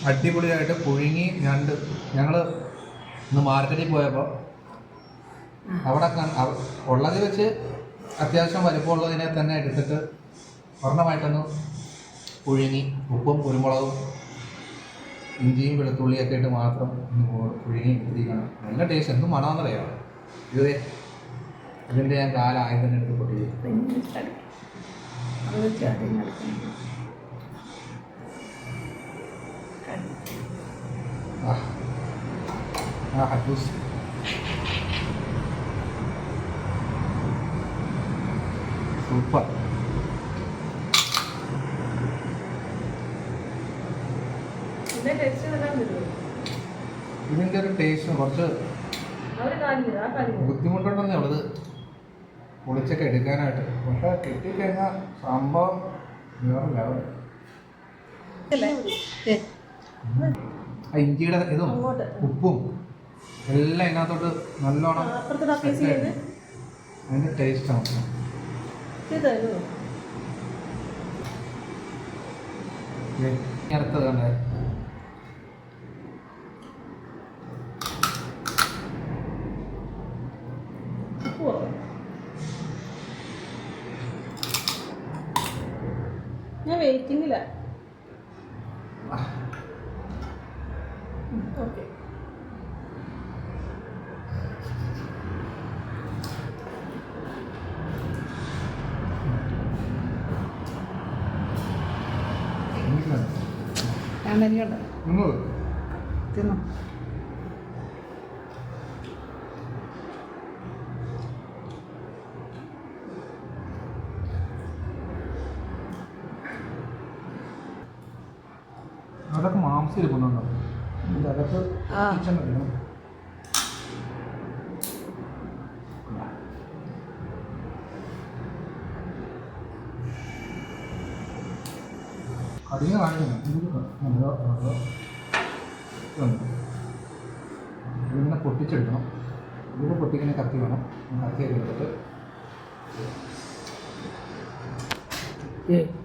അടിപൊളിയായിട്ട് പുഴുങ്ങി ഞങ്ങൾ ഇന്ന് മാർക്കറ്റിൽ പോയപ്പോൾ അവിടെ ഉള്ളത് വെച്ച് അത്യാവശ്യം വലിപ്പമുള്ളതിനെ തന്നെ എടുത്തിട്ട് ഒരെണ്ണമായിട്ടൊന്ന് പുഴുങ്ങി ഉപ്പും കുരുമുളകും ഇഞ്ചിയും വെളുത്തുള്ളിയൊക്കെ ഇട്ട് മാത്രം പുഴുങ്ങി എടുത്തിരിക്കണം. നല്ല ടേസ്റ്റ്, എന്ത് മണമെന്നറിയാം. ഇതിൻ്റെ ഞാൻ കാലായി തന്നെ എടുത്ത് പൊട്ടിയിരിക്കും. ഹജൂസ് സൂപ്പർ. ഇതിൻ്റെ ഒരു ടേസ്റ്റ് കുറച്ച് ബുദ്ധിമുട്ടുണ്ടെന്നേ ഉള്ളത് പൊളിച്ചൊക്കെ എടുക്കാനായിട്ട്. പക്ഷെ കിട്ടിക്കഴിഞ്ഞാൽ സംഭവം വേറെ ലെവൽ. ഇഞ്ചിയുടെ ഇതും ഉപ്പും എല്ലാം ഇതിനകത്തോട്ട് നല്ലോണം അതിൻ്റെ ടേസ്റ്റാണ്. അടുത്തത് കണ്ടേ, ഞാൻ വെയിറ്റിങ്ങില്ല. ഓക്കെ, ഞാൻ തന്നെയുണ്ട് തിന്നു. അതൊക്കെ മാംസം ഇരിക്കുന്നുണ്ടോ? അതൊക്കെ കിച്ചൺ കഴിയണം. അതിനെ കാണിക്കണം. ഇതിങ്ങനെ പൊട്ടിച്ചെടുക്കണം. ഇതിനെ പൊട്ടിക്കുന്ന കത്തി വേണം. കത്തിയൊക്കെ എടുത്തിട്ട്